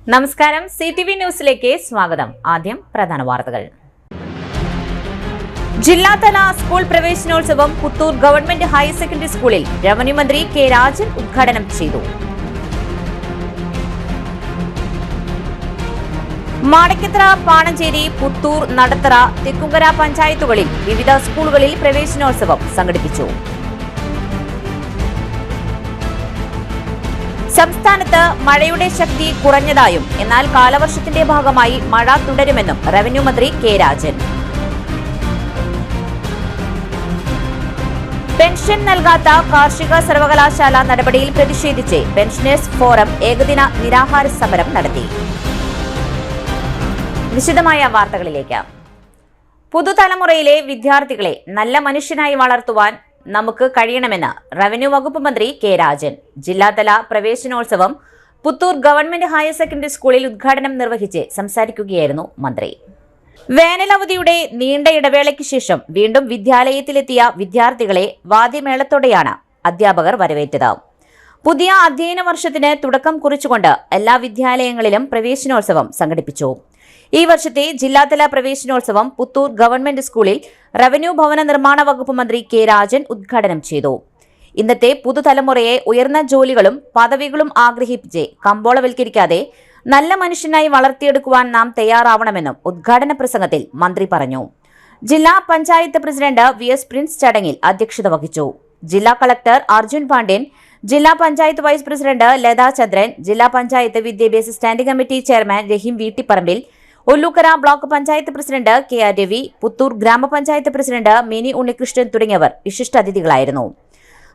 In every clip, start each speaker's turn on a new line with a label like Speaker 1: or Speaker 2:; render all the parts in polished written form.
Speaker 1: നമസ്കാരം, CTV ന്യൂസിലേക്ക് സ്വാഗതം. ആദ്യം പ്രധാന വാർത്തകൾ. ജില്ലാതല സ്കൂൾ പ്രവേശനോത്സവം പുത്തൂർ ഗവൺമെന്റ് ഹയർ സെക്കൻഡറി സ്കൂളിൽ റവന്യൂ മന്ത്രി കെ രാജൻ ഉദ്ഘാടനം ചെയ്തു. മാടക്കത്ര, പാണഞ്ചേരി, പുത്തൂർ, നടത്തറ, തെക്കുംകര പഞ്ചായത്തുകളിൽ വിവിധ സ്കൂളുകളിൽ പ്രവേശനോത്സവം സംഘടിപ്പിച്ചു. സംസ്ഥാനത്ത് മഴയുടെ ശക്തി കുറഞ്ഞതായും എന്നാൽ കാലവർഷത്തിന്റെ ഭാഗമായി മഴ തുടരുമെന്നും റവന്യൂ മന്ത്രി കെ രാജൻ. പെൻഷൻ നൽകാത്ത കാർഷിക സർവകലാശാല നടപടിയിൽ പ്രതിഷേധിച്ച് പെൻഷനേഴ്സ് ഫോറം ഏകദിന നിരാഹാര സമരം നടത്തി. വിശദമായ വാർത്തകളിലേക്ക്. പുതുതലമുറയിലെ വിദ്യാർത്ഥികളെ നല്ല മനുഷ്യനായി വളർത്തുവാൻ നമുക്ക് കഴിയണമെന്ന് റവന്യൂ വകുപ്പ് മന്ത്രി കെ രാജൻ. ജില്ലാതല പ്രവേശനോത്സവം പുത്തൂർ ഗവൺമെന്റ് ഹയർ സെക്കൻഡറി സ്കൂളിൽ ഉദ്ഘാടനം നിർവഹിച്ച് സംസാരിക്കുകയായിരുന്നു മന്ത്രി. വേനലവധിയുടെ നീണ്ട ഇടവേളയ്ക്ക് ശേഷം വീണ്ടും വിദ്യാലയത്തിലെത്തിയ വിദ്യാർത്ഥികളെ വാദ്യമേളത്തോടെയാണ് അധ്യാപകർ വരവേറ്റത്. പുതിയ അധ്യയന വർഷത്തിന് തുടക്കം കുറിച്ചുകൊണ്ട് എല്ലാ വിദ്യാലയങ്ങളിലും പ്രവേശനോത്സവം സംഘടിപ്പിച്ചു. ഈ വർഷത്തെ ജില്ലാതല പ്രവേശനോത്സവം പുത്തൂർ ഗവൺമെന്റ് സ്കൂളിൽ റവന്യൂ ഭവന നിർമ്മാണ വകുപ്പ് മന്ത്രി കെ രാജൻ ഉദ്ഘാടനം ചെയ്തു. ഇന്നത്തെ പുതുതലമുറയെ ഉയർന്ന ജോലികളും പദവികളും ആഗ്രഹിപ്പിച്ച് കമ്പോളവൽക്കരിക്കാതെ നല്ല മനുഷ്യനായി വളർത്തിയെടുക്കുവാൻ നാം തയ്യാറാവണമെന്നും ഉദ്ഘാടന പ്രസംഗത്തിൽ മന്ത്രി പറഞ്ഞു. ജില്ലാ പഞ്ചായത്ത് പ്രസിഡന്റ് VS പ്രിൻസ് ചടങ്ങിൽ അധ്യക്ഷത വഹിച്ചു. ജില്ലാ കളക്ടർ അർജുൻ പാണ്ഡ്യൻ, ജില്ലാ പഞ്ചായത്ത് വൈസ് പ്രസിഡന്റ് ലതാ ചന്ദ്രൻ, ജില്ലാ പഞ്ചായത്ത് വിദ്യാഭ്യാസ standing committee chairman Rahim Veettiparambil, Ollukkara block panchayat president KR Ravi, Puthur ഗ്രാമപഞ്ചായത്ത് പ്രസിഡന്റ് മിനി ഉണ്ണികൃഷ്ണൻ തുടങ്ങിയവർ വിശിഷ്ടാതിഥികളായിരുന്നു.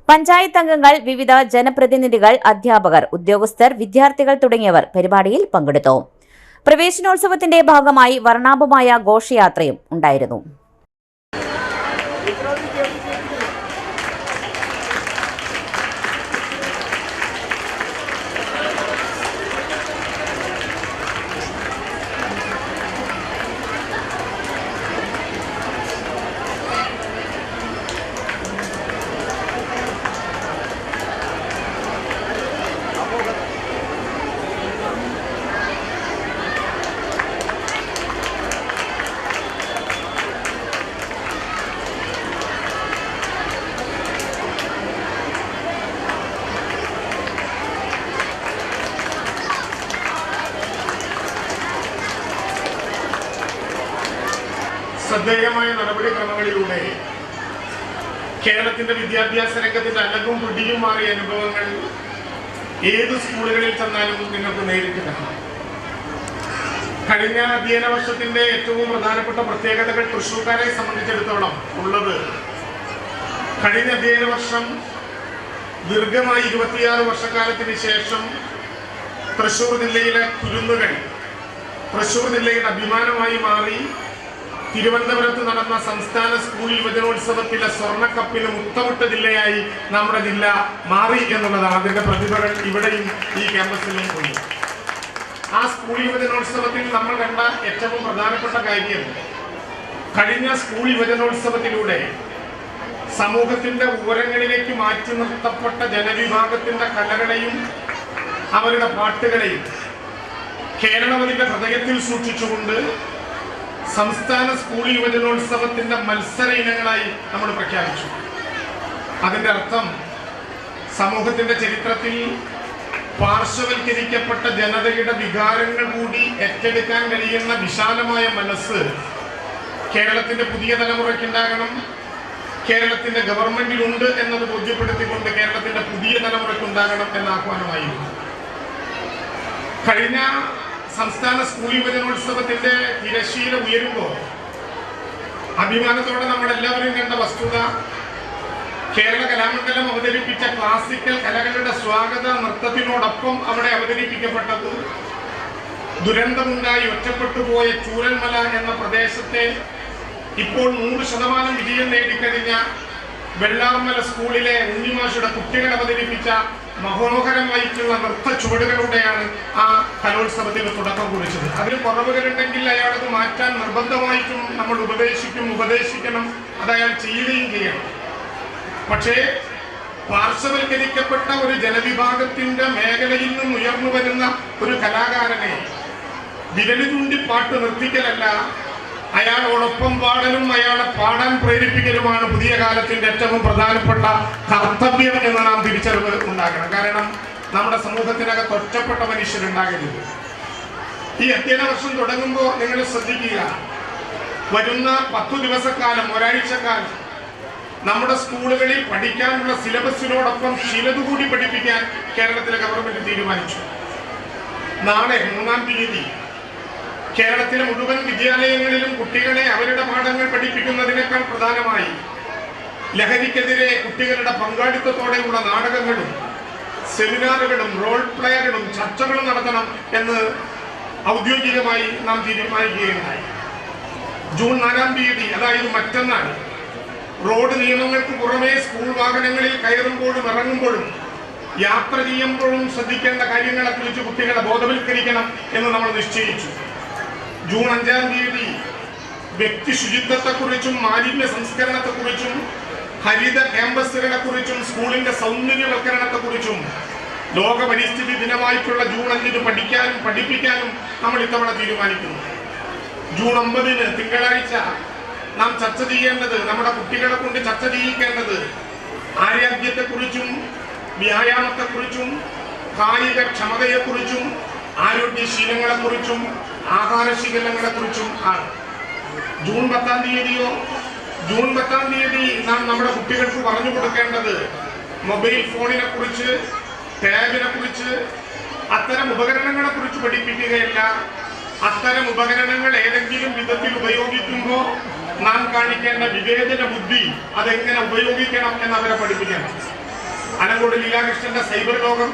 Speaker 1: പഞ്ചായത്ത് അംഗങ്ങൾ, വിവിധ ജനപ്രതിനിധികൾ, അധ്യാപകർ, ഉദ്യോഗസ്ഥർ, വിദ്യാർത്ഥികൾ തുടങ്ങിയവർ പരിപാടിയിൽ പങ്കെടുത്തു. പ്രവേശനോത്സവത്തിന്റെ ഭാഗമായി വർണ്ണാഭമായ ഘോഷയാത്രയും ഉണ്ടായിരുന്നു.
Speaker 2: ശ്രദ്ധേയമായ നടപടിക്രമങ്ങളിലൂടെ കേരളത്തിന്റെ വിദ്യാഭ്യാസ രംഗത്തിന്റെ അലകും പിടിയും മാറിയ അനുഭവങ്ങൾ ഏത് സ്കൂളുകളിൽ ചെന്നാലും നിങ്ങൾക്ക് നേരിട്ട് കാണാം. കഴിഞ്ഞ അധ്യയന വർഷത്തിന്റെ ഏറ്റവും പ്രധാനപ്പെട്ട പ്രത്യേകതകൾ തൃശ്ശൂർക്കാരെ സംബന്ധിച്ചിടത്തോളം ഉള്ളത്, കഴിഞ്ഞ അധ്യയന വർഷം ദീർഘമായി 26 വർഷക്കാലത്തിന് ശേഷം തൃശ്ശൂർ ജില്ലയിലെ കുരുന്നുകൾ തൃശ്ശൂർ ജില്ലയുടെ അഭിമാനമായി മാറി തിരുവനന്തപുരത്ത് നടന്ന സംസ്ഥാന സ്കൂൾ യുവജനോത്സവത്തിലെ സ്വർണ്ണക്കപ്പിന് മുത്തമിട്ട ജില്ലയായി നമ്മുടെ ജില്ല മാറി എന്നുള്ളതാണ്. അതിന്റെ പ്രതിഭകൾ ഇവിടെയും ഈ ക്യാമ്പസിലും ഉണ്ട്. ആ സ്കൂൾ യുവജനോത്സവത്തിൽ നമ്മൾ കണ്ട ഏറ്റവും പ്രധാനപ്പെട്ട കാര്യം, കഴിഞ്ഞ സ്കൂൾ യുവജനോത്സവത്തിലൂടെ സമൂഹത്തിന്റെ ഊരങ്ങളിലേക്ക് മാറ്റി നിർത്തപ്പെട്ട ജനവിഭാഗത്തിന്റെ കലകളെയും അവരുടെ പാട്ടുകളെയും കേരളം അതിന്റെ ഹൃദയത്തിൽ സൂക്ഷിച്ചുകൊണ്ട് സംസ്ഥാന സ്കൂൾ യുവജനോത്സവത്തിന്റെ മത്സര ഇനങ്ങളായി നമ്മൾ പ്രഖ്യാപിച്ചു. അതിന്റെ അർത്ഥം സമൂഹത്തിന്റെ ചരിത്രത്തിൽ പാർശ്വവൽക്കരിക്കപ്പെട്ട ജനതയുടെ വികാരങ്ങൾ കൂടി ഏറ്റെടുക്കാൻ കഴിയുന്ന വിശാലമായ മനസ്സ് കേരളത്തിന്റെ പുതിയ തലമുറയ്ക്കുണ്ടാകണം, കേരളത്തിന്റെ ഗവൺമെന്റിലുണ്ട് എന്നത് ബോധ്യപ്പെടുത്തിക്കൊണ്ട് കേരളത്തിന്റെ പുതിയ തലമുറയ്ക്കുണ്ടാകണം എന്ന ആഹ്വാനമായിരുന്നു. കഴിഞ്ഞ സംസ്ഥാന സ്കൂൾ യുവജനോത്സവത്തിന്റെ തിരശ്ശീല ഉയരുമ്പോൾ അഭിമാനത്തോടെ നമ്മളെല്ലാവരും കണ്ട വസ്തുത, കേരള കലാമണ്ഡലം അവതരിപ്പിച്ച ക്ലാസിക്കൽ കലകളുടെ സ്വാഗത നൃത്തത്തിനോടൊപ്പം അവിടെ അവതരിപ്പിക്കപ്പെട്ടത് ദുരന്തമുണ്ടായി ഒറ്റപ്പെട്ടുപോയ ചൂരൽമല എന്ന പ്രദേശത്തെ ഇപ്പോൾ 100% വിജയം നേടിക്കഴിഞ്ഞ വെള്ളാർമല സ്കൂളിലെ ഉണ്ണിമാഷുടെ കുട്ടികൾ അവതരിപ്പിച്ച മനോഹരമായിട്ടുള്ള നൃത്ത ചുവടുകളുടെയാണ് ആ കലോത്സവത്തിന് തുടക്കം കുറിച്ചത്. അതിൽ കുറവുകളുണ്ടെങ്കിൽ അയാളത് മാറ്റാൻ നിർബന്ധമായിട്ടും നമ്മൾ ഉപദേശിക്കണം, അത് അയാൾ ചെയ്യുകയും ചെയ്യണം. പക്ഷേ പാർശ്വവൽക്കരിക്കപ്പെട്ട ഒരു ജനവിഭാഗത്തിന്റെ മേഖലയിൽ നിന്നും ഉയർന്നു വരുന്ന ഒരു കലാകാരനെ വിരലു ചൂണ്ടി പാട്ട് നിർത്തിക്കലല്ല, അയാളോടൊപ്പം പാടലും അയാളെ പാടാൻ പ്രേരിപ്പിക്കലുമാണ് പുതിയ കാലത്തിന്റെ ഏറ്റവും പ്രധാനപ്പെട്ട കർത്തവ്യം എന്ന് നാം തിരിച്ചറിവ് ഉണ്ടാക്കണം. കാരണം നമ്മുടെ സമൂഹത്തിനകത്ത് ഒറ്റപ്പെട്ട മനുഷ്യരുണ്ടാകരുത്. ഈ അധ്യയന വർഷം തുടങ്ങുമ്പോൾ നിങ്ങൾ ശ്രദ്ധിക്കുക, വരുന്ന 10 ദിവസക്കാലം, ഒരാഴ്ചക്കാലം നമ്മുടെ സ്കൂളുകളിൽ പഠിക്കാനുള്ള സിലബസിനോടൊപ്പം ചിലതുകൂടി പഠിപ്പിക്കാൻ കേരളത്തിലെ ഗവൺമെന്റ് തീരുമാനിച്ചു. നാളെ 3-ാം തീയതി കേരളത്തിലെ മുഴുവൻ വിദ്യാലയങ്ങളിലും കുട്ടികളെ അവരുടെ പാഠങ്ങൾ പഠിപ്പിക്കുന്നതിനേക്കാൾ പ്രധാനമായി ലഹരിക്കെതിരെ കുട്ടികളുടെ പങ്കാളിത്തത്തോടെയുള്ള നാടകങ്ങളും സെമിനാറുകളും റോൾ പ്ലേകളും ചർച്ചകളും നടത്തണം എന്ന് ഔദ്യോഗികമായി നാം തീരുമാനിക്കുകയുണ്ടായി. ജൂൺ 4-ാം തീയതി, അതായത് മറ്റന്നാൾ, റോഡ് നിയമങ്ങൾക്ക് പുറമെ സ്കൂൾ വാഹനങ്ങളിൽ കയറുമ്പോഴും ഇറങ്ങുമ്പോഴും യാത്ര ചെയ്യുമ്പോഴും ശ്രദ്ധിക്കേണ്ട കാര്യങ്ങളെക്കുറിച്ച് കുട്ടികളെ ബോധവൽക്കരിക്കണം എന്ന് നമ്മൾ നിശ്ചയിച്ചു. ജൂൺ 5-ാം തീയതി വ്യക്തി ശുചിത്വത്തെക്കുറിച്ചും മാലിന്യ സംസ്കരണത്തെക്കുറിച്ചും ഹരിത ക്യാമ്പസുകളെക്കുറിച്ചും സ്കൂളിന്റെ സൗന്ദര്യവൽക്കരണത്തെക്കുറിച്ചും ലോക പരിസ്ഥിതി ദിനമായിട്ടുള്ള ജൂൺ 5-ന് പഠിക്കാനും പഠിപ്പിക്കാനും നമ്മൾ ഇത്തവണ തീരുമാനിക്കുന്നു. ജൂൺ 9-ന് തിങ്കളാഴ്ച നാം ചർച്ച ചെയ്യേണ്ടത്, നമ്മുടെ കുട്ടികളെ കൊണ്ട് ചർച്ച ചെയ്യിക്കേണ്ടത് ആരോഗ്യത്തെക്കുറിച്ചും വ്യായാമത്തെക്കുറിച്ചും കായിക ക്ഷമതയെക്കുറിച്ചും ആരോഗ്യശീലങ്ങളെക്കുറിച്ചും ആഹാരശീലങ്ങളെക്കുറിച്ചും ആണ്. ജൂൺ 10-ാം തീയതിയോ ജൂൺ 10-ാം തീയതി നാം നമ്മുടെ കുട്ടികൾക്ക് പറഞ്ഞു കൊടുക്കേണ്ടത് മൊബൈൽ ഫോണിനെ കുറിച്ച്, ടാബിനെ കുറിച്ച്, അത്തരം ഉപകരണങ്ങളെ കുറിച്ച് പഠിപ്പിക്കുകയല്ല. അത്തരം ഉപകരണങ്ങൾ ഏതെങ്കിലും വിധത്തിൽ ഉപയോഗിക്കുമ്പോൾ നാം കാണിക്കേണ്ട വിവേചന ബുദ്ധി, അതെങ്ങനെ ഉപയോഗിക്കണം എന്ന് അവരെ പഠിപ്പിക്കണം. അനങ്കോട് ലീലാകൃഷ്ണന്റെ സൈബർ ലോകം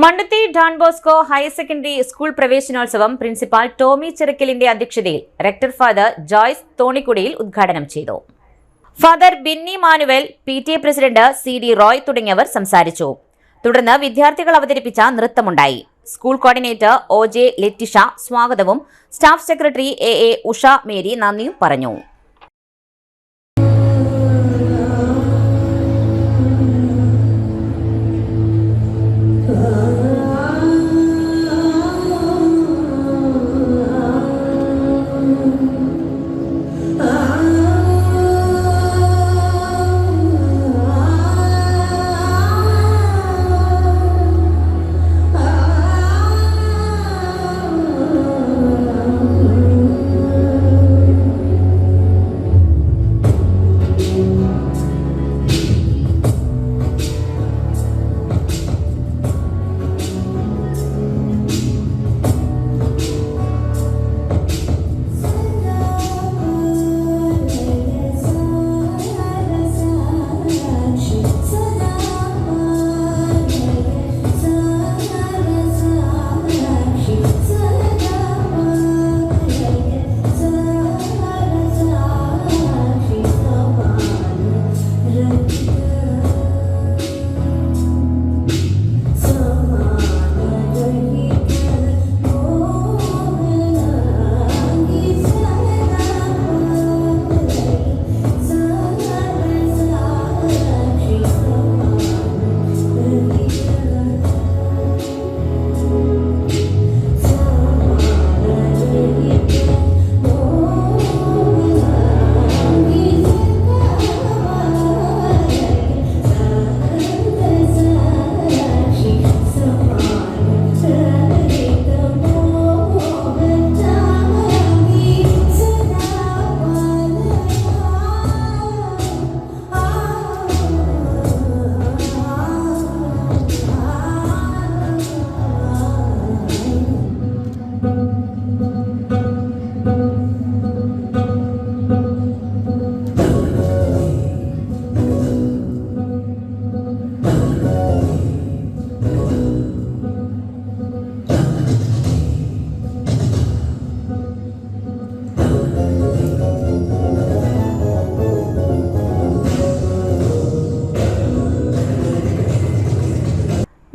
Speaker 1: Mannuthy Don Bosco higher secondary school പ്രവേശനോത്സവം പ്രിൻസിപ്പാൾ ടോമി ചെറുക്കലിന്റെ അധ്യക്ഷതയിൽ റെക്ടർ ഫാദർ ജോയ്സ് തോണിക്കുടിയിൽ ഉദ്ഘാടനം ചെയ്തു. Father Binny Manuel, PTA president CD Roy തുടങ്ങിയവർ സംസാരിച്ചു. തുടർന്ന് വിദ്യാർത്ഥികൾ അവതരിപ്പിച്ച നൃത്തമുണ്ടായി. സ്കൂൾ കോർഡിനേറ്റർ OJ ലെറ്റിഷ സ്വാഗതവും staff secretary AA Usha Mary നന്ദിയും പറഞ്ഞു.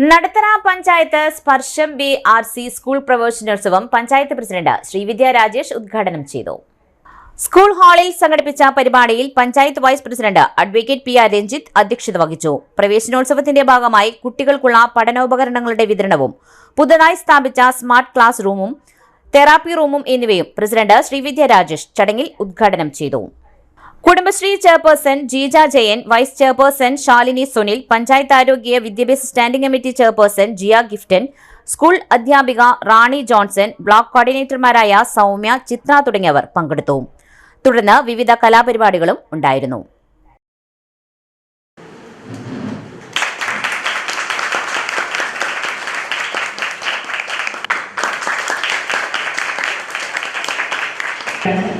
Speaker 1: നടത്തറ പഞ്ചായത്ത് സ്പർശം BRC സ്കൂൾ പ്രവേശനോത്സവം പഞ്ചായത്ത് പ്രസിഡന്റ് ശ്രീവിദ്യ രാജേഷ് ഉദ്ഘാടനം ചെയ്തു. സ്കൂൾ ഹാളിൽ സംഘടിപ്പിച്ച പരിപാടിയിൽ panchayat vice president advocate PR Ranjith അധ്യക്ഷത വഹിച്ചു. പ്രവേശനോത്സവത്തിന്റെ ഭാഗമായി കുട്ടികൾക്കുള്ള പഠനോപകരണങ്ങളുടെ വിതരണവും പുതുതായി സ്ഥാപിച്ച സ്മാർട്ട് ക്ലാസ് റൂമും തെറാപ്പി റൂമും എന്നിവയും പ്രസിഡന്റ് ശ്രീവിദ്യ രാജേഷ് ചടങ്ങിൽ ഉദ്ഘാടനം ചെയ്തു. Kudumbashree chairperson Jeeja Jayan, vice chairperson Shalini Sunil, panchayat ആരോഗ്യ വിദ്യാഭ്യാസ standing committee chairperson Jiya Giftan, school അധ്യാപിക റാണി ജോൺസൺ, ബ്ലോക്ക് കോർഡിനേറ്റർമാരായ സൗമ്യ, ചിത്ര തുടങ്ങിയവർ പങ്കെടുത്തു. തുടർന്ന് വിവിധ കലാപരിപാടികളും ഉണ്ടായിരുന്നു.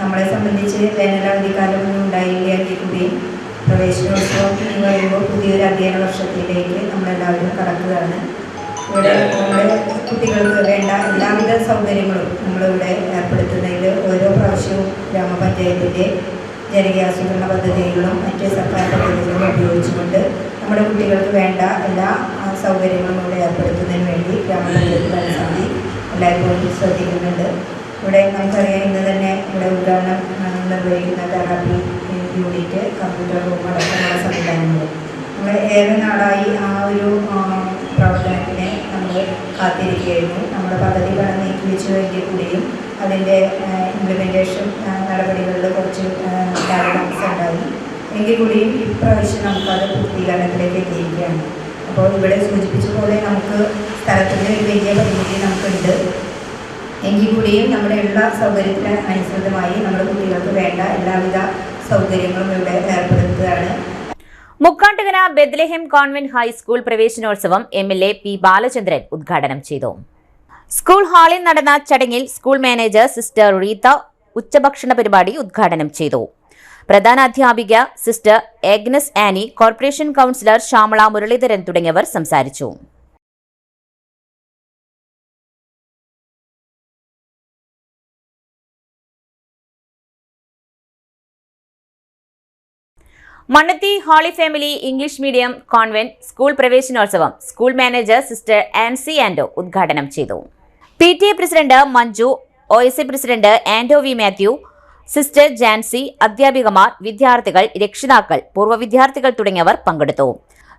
Speaker 3: നമ്മളെ സംബന്ധിച്ച് വേനലവധിക്കാലമൊന്നും ഉണ്ടായില്ലെങ്കിൽ കൂടിയും പ്രവേശനോത്സവം എന്ന് പറയുമ്പോൾ പുതിയൊരു അധ്യയന വർഷത്തിലേക്ക് നമ്മളെല്ലാവരും കടക്കുകയാണ്. ഇവിടെ നമ്മുടെ കുട്ടികൾക്ക് വേണ്ട എല്ലാവിധ സൗകര്യങ്ങളും നമ്മളിവിടെ ഏർപ്പെടുത്തുന്നതിൽ ഓരോ പ്രാവശ്യവും ഗ്രാമപഞ്ചായത്തിൻ്റെ ജനകീയാസൂത്രണ പദ്ധതികളും മറ്റ് സർക്കാർ പദ്ധതികളും ഉപയോഗിച്ചുകൊണ്ട് നമ്മുടെ കുട്ടികൾക്ക് വേണ്ട എല്ലാ സൗകര്യങ്ങളും ഇവിടെ ഏർപ്പെടുത്തുന്നതിന് വേണ്ടി ഗ്രാമപഞ്ചായത്ത് ഭരണസമിതി എല്ലായ്പ്പോഴും ശ്രദ്ധിക്കുന്നുണ്ട്. ഇവിടെ നമുക്കറിയാം, ഇന്ന് തന്നെ ഇവിടെ ഉദ്ഘാടനം നിർവഹിക്കുന്ന തെറാപ്പി യൂണിറ്റ്, കമ്പ്യൂട്ടർ റൂം അടക്കമുള്ള സംവിധാനങ്ങൾ നമ്മൾ ഏറെ നാളായി ആ ഒരു പ്രവർത്തനത്തിനെ നമ്മൾ കാത്തിരിക്കുകയായിരുന്നു. നമ്മുടെ പദ്ധതി പണം നീക്കിവെച്ചുവെങ്കിൽ കൂടിയും അതിൻ്റെ ഇംപ്ലിമെൻറ്റേഷൻ നടപടികളിൽ കുറച്ച് കാലതാമസം ഉണ്ടായി. എങ്കിൽ കൂടിയും ഇപ്രാവശ്യം നമുക്കത് പൂർത്തീകരണത്തിലേക്ക് എത്തിയിരിക്കുകയാണ്. അപ്പോൾ ഇവിടെ സൂചിപ്പിച്ച പോലെ നമുക്ക് സ്ഥലത്തിൻ്റെ ഒരു വലിയ പരിമിതി നമുക്കുണ്ട്. എങ്കിൽ കൂടിയും നമ്മുടെ എല്ലാ സൗകര്യത്തിന് അനുസൃതമായി നമ്മുടെ കുട്ടികൾക്ക് വേണ്ട എല്ലാവിധ സൗകര്യങ്ങളും ഇവിടെ ഏർപ്പെടുത്തുകയാണ്.
Speaker 1: മുക്കാട്ടുകര ബെത്ലഹേം കോൺവെന്റ് ഹൈസ്കൂൾ പ്രവേശനോത്സവം MLA P ബാലചന്ദ്രൻ ഉദ്ഘാടനം ചെയ്തു. സ്കൂൾ ഹാളിൽ നടന്ന ചടങ്ങിൽ സ്കൂൾ മാനേജർ സിസ്റ്റർ റീത്ത ഉച്ചഭക്ഷണ പരിപാടി ഉദ്ഘാടനം ചെയ്തു. പ്രധാനാധ്യാപിക sister Agnes Annie, corporation councillor Shyamala Muraleedharan തുടങ്ങിയവർ സംസാരിച്ചു. Mannuthy holy family English medium convent school പ്രവേശനോത്സവം school manager sister Ancy Anto ഉദ്ഘാടനം ചെയ്തു. PTA president Manju, OSA president Anto V Mathew, sister Jancy, അധ്യാപികമാർ, വിദ്യാർത്ഥികൾ, രക്ഷിതാക്കൾ, പൂർവ്വ വിദ്യാർത്ഥികൾ തുടങ്ങിയവർ പങ്കെടുത്തു.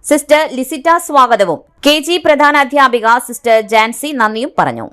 Speaker 1: സിസ്റ്റർ ലിസിറ്റ സ്വാഗതവും KG പ്രധാന അധ്യാപിക സിസ്റ്റർ ജാൻസി നന്ദിയും പറഞ്ഞു.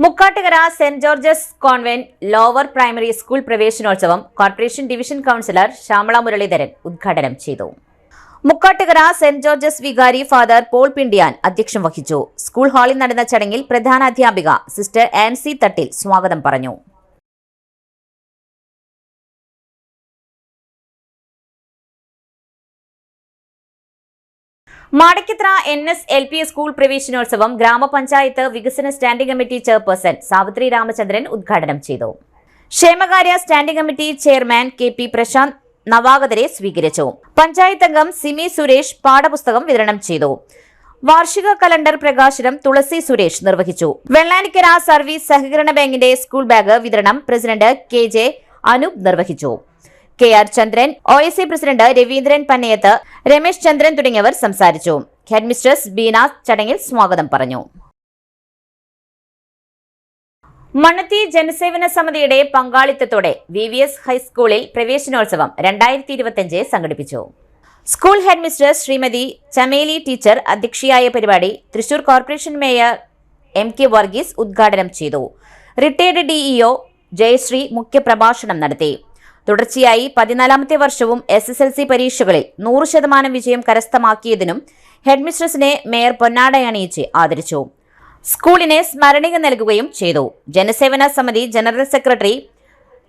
Speaker 1: Mukkattukara Saint George's convent lower primary school പ്രവേശനോത്സവം corporation division councillor Shyamala Muraleedharan ഉദ്ഘാടനം ചെയ്തു. മുക്കാട്ടുകര സെന്റ് ജോർജസ് വികാരി ഫാദർ പോൾ പിണ്ടിയാൻ അധ്യക്ഷം വഹിച്ചു. സ്കൂൾ ഹാളിൽ നടന്ന ചടങ്ങിൽ പ്രധാന അധ്യാപിക സിസ്റ്റർ ആൻസി തട്ടിൽ സ്വാഗതം പറഞ്ഞു. മാടക്കത്ര NSLP സ്കൂൾ പ്രവേശനോത്സവം ഗ്രാമപഞ്ചായത്ത് വികസന standing committee chairperson Savithri Ramachandran ഉദ്ഘാടനം ചെയ്തു. ക്ഷേമകാര്യ standing committee chairman KP Prasanth നവാഗതരെ സ്വീകരിച്ചു. പഞ്ചായത്ത് അംഗം സിമി സുരേഷ് പാഠപുസ്തകം വിതരണം ചെയ്തു. വാർഷിക കലണ്ടർ പ്രകാശനം തുളസി സുരേഷ് നിർവഹിച്ചു. വെള്ളാനിക്കര സർവീസ് സഹകരണ ബാങ്കിന്റെ സ്കൂൾ ബാഗ് വിതരണം പ്രസിഡന്റ് KJ അനൂപ് നിർവഹിച്ചു. KR ചന്ദ്രൻ, OSA പ്രസിഡന്റ് രവീന്ദ്രൻ പന്നയത്ത്, രമേശ് ചന്ദ്രൻ തുടങ്ങിയവർ സംസാരിച്ചു. ഹെഡ്മിസ്ട്രസ് ബീന ചടങ്ങിൽ സ്വാഗതം പറഞ്ഞു. മണ്ണത്തി ജനസേവന സമിതിയുടെ പങ്കാളിത്തത്തോടെ VVS ഹൈസ്കൂളിൽ പ്രവേശനോത്സവം 2025 സംഘടിപ്പിച്ചു. School headmistress Shrimati Chameli teacher അധ്യക്ഷയായ പരിപാടി Thrissur corporation mayor MK Varghese ഉദ്ഘാടനം ചെയ്തു. റിട്ടയർഡ് DEO ജയശ്രീ മുഖ്യപ്രഭാഷണം നടത്തി. തുടർച്ചയായി 14ാമത്തെ വർഷവും SSLC പരീക്ഷകളിൽ 100% വിജയം കരസ്ഥമാക്കിയതിനും ഹെഡ്മിസ്ട്രസിനെ മേയർ പൊന്നാടയണിയിച്ച് ആദരിച്ചു. സ്കൂളിനെ സ്മരണിക നൽകുകയും ചെയ്തു. ജനസേവന സമിതി ജനറൽ സെക്രട്ടറി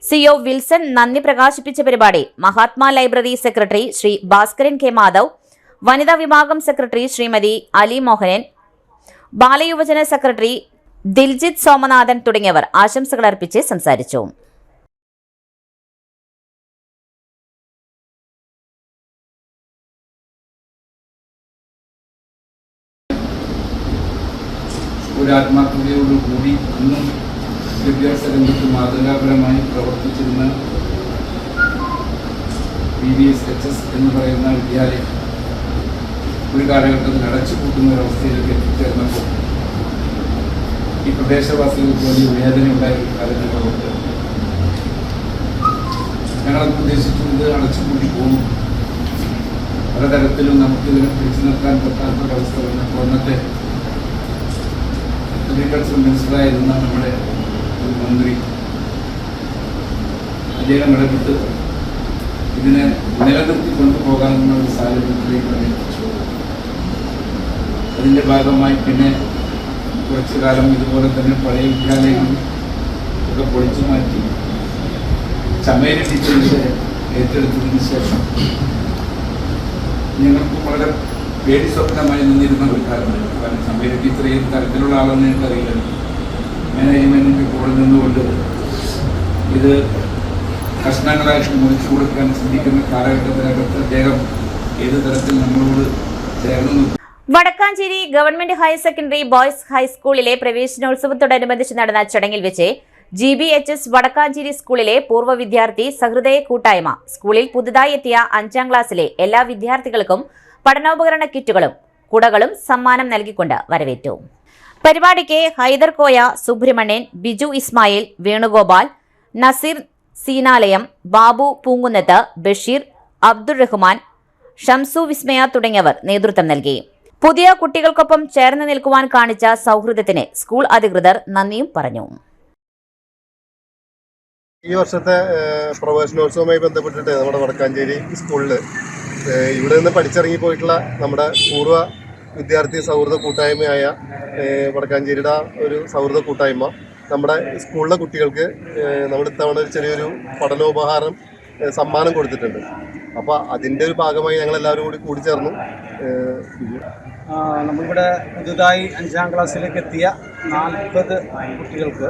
Speaker 1: CO വിൽസൺ നന്ദി പ്രകാശിപ്പിച്ച പരിപാടി Mahatma library secretary Shri Bhaskaran K Madhav, വനിതാ വിഭാഗം സെക്രട്ടറി ശ്രീമതി അലി മോഹനൻ, ബാലയുവജന സെക്രട്ടറി ദിൽജിത്ത് സോമനാഥൻ തുടങ്ങിയവർ ആശംസകൾ അർപ്പിച്ച് സംസാരിച്ചു.
Speaker 4: ഒരു ആത്മാർത്ഥതയോടുകൂടി അന്നും വിദ്യാഭ്യാസ രംഗത്ത് മാതൃകാപരമായി പ്രവർത്തിച്ചിരുന്ന VVS HS എന്ന് പറയുന്ന വിദ്യാലയം ഒരു കാലഘട്ടത്തിൽ അടച്ചുപൂട്ടുന്ന ഒരവസ്ഥയിലേക്ക് എത്തിച്ചേർന്നപ്പോൾ ഈ പ്രദേശവാസികൾക്ക് വലിയ വേദനയുണ്ടായ ഒരു കാലഘട്ടമുണ്ട്. ഞങ്ങളത് ഉദ്ദേശിച്ചു ഇത് അടച്ചുപൂട്ടി പോകും, പലതരത്തിലും നമുക്കിതിനെ പിടിച്ചു നിർത്താൻ പറ്റാത്ത ഒരവസ്ഥ വന്നപ്പോൾ അന്നത്തെ അഗ്രികൾച്ചർ മിനിസ്റ്ററായിരുന്ന നമ്മുടെ ഒരു മന്ത്രി അദ്ദേഹം ഇടപെട്ട് ഇതിനെ നിലനിർത്തി കൊണ്ടുപോകാനുള്ള ഒരു സാഹചര്യത്തിലേക്ക് എത്തിച്ചു. അതിൻ്റെ ഭാഗമായി പിന്നെ കുറച്ചു കാലം ഇതുപോലെ തന്നെ പഴയ വിദ്യാലയങ്ങൾ ഒക്കെ പൊളിച്ചു മാറ്റി ചമേരി ടീച്ചറിൻ്റെ ഏറ്റെടുത്തതിന് ശേഷം ഞങ്ങൾക്ക് വളരെ പേടി സ്വപ്നമായി നിന്നിരുന്ന ഒരു കാലമാണ്. കാരണം ചമേരി ടീച്ചർ ഏത് തരത്തിലുള്ള ആളെന്ന് എനിക്കറിയില്ല. മാനേജ്മെൻറ്റിൻ്റെ കൂടെ നിന്നുകൊണ്ട് ഇത് കഷ്ണങ്ങളായിട്ട് മുറിച്ചു കൊടുക്കാൻ ചിന്തിക്കുന്ന കാലഘട്ടത്തിനകത്ത് അദ്ദേഹം ഏത് തരത്തിൽ നമ്മളോട് ചേർന്ന് നിൽക്കും.
Speaker 1: Wadakkanchery government higher secondary boys ഹൈസ്കൂളിലെ പ്രവേശനോത്സവത്തോടനുബന്ധിച്ച് നടന്ന ചടങ്ങിൽ വെച്ച് GBHS വടക്കാഞ്ചേരി സ്കൂളിലെ പൂർവ്വ വിദ്യാർത്ഥി സഹൃദയ കൂട്ടായ്മ സ്കൂളിൽ പുതുതായി എത്തിയ 5ാം ക്ലാസ്സിലെ എല്ലാ വിദ്യാർത്ഥികൾക്കും പഠനോപകരണ കിറ്റുകളും കുടകളും സമ്മാനം നൽകിക്കൊണ്ട് വരവേറ്റു. പരിപാടിക്ക് ഹൈദർ കോയ, സുബ്രഹ്മണ്യൻ, ബിജു ഇസ്മായിൽ, വേണുഗോപാൽ, നസീർ സീനാലയം, ബാബു പൂങ്കുന്നത്ത്, ബഷീർ, അബ്ദുൾ റഹ്മാൻ, ഷംസു വിസ്മയ തുടങ്ങിയവർ നേതൃത്വം നൽകി. പുതിയ കുട്ടികൾക്കൊപ്പം ചേർന്ന് നിൽക്കുവാൻ കാണിച്ച സൗഹൃദത്തിന് സ്കൂൾ അധികൃതർ നന്ദിയും പറഞ്ഞു.
Speaker 5: ഈ വർഷത്തെ പ്രവേശനോത്സവവുമായി ബന്ധപ്പെട്ടിട്ട് നമ്മുടെ വടക്കാഞ്ചേരി സ്കൂളിൽ ഇവിടെ നിന്ന് പഠിച്ചിറങ്ങിപ്പോയിട്ടുള്ള നമ്മുടെ പൂർവ്വ വിദ്യാർത്ഥി സൗഹൃദ കൂട്ടായ്മയായ വടക്കാഞ്ചേരിയുടെ ഒരു സൗഹൃദ കൂട്ടായ്മ നമ്മുടെ സ്കൂളിലെ കുട്ടികൾക്ക് നമ്മുടെ ഇത്തവണ ചെറിയൊരു പഠനോപഹാരം സമ്മാനം കൊടുത്തിട്ടുണ്ട്. അപ്പോൾ അതിൻ്റെ ഒരു ഭാഗമായി ഞങ്ങളെല്ലാവരും കൂടി ചേർന്നു.
Speaker 6: നമ്മളിവിടെ പുതുതായി 5ാം ക്ലാസ്സിലേക്ക് എത്തിയ 40 കുട്ടികൾക്ക്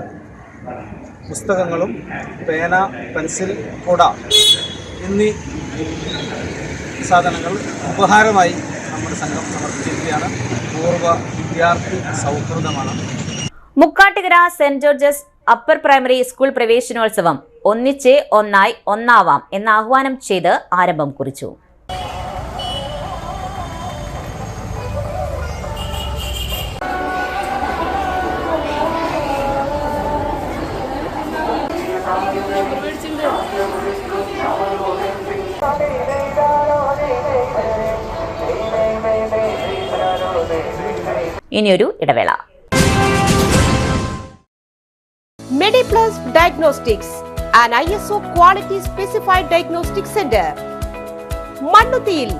Speaker 6: പുസ്തകങ്ങളും പേന, പെൻസിൽ, കുട എന്നീ സാധനങ്ങൾ ഉപഹാരമായി നമ്മുടെ സംഘം സമർപ്പിച്ചിരിക്കുകയാണ്. പൂർവ്വ വിദ്യാർത്ഥി സൗഹൃദമാണ്.
Speaker 1: Mukkattukara Saint George's upper primary school പ്രവേശനോത്സവം ഒന്നിച്ച് ഒന്നായി ഒന്നാവാം എന്ന ആഹ്വാനം ചെയ്ത് ആരംഭം കുറിച്ചു. ഇനിയൊരു ഇടവേള.
Speaker 7: MediPlus Diagnostics, an ISO quality specified diagnostic center. മണ്ണുത്തിയിൽ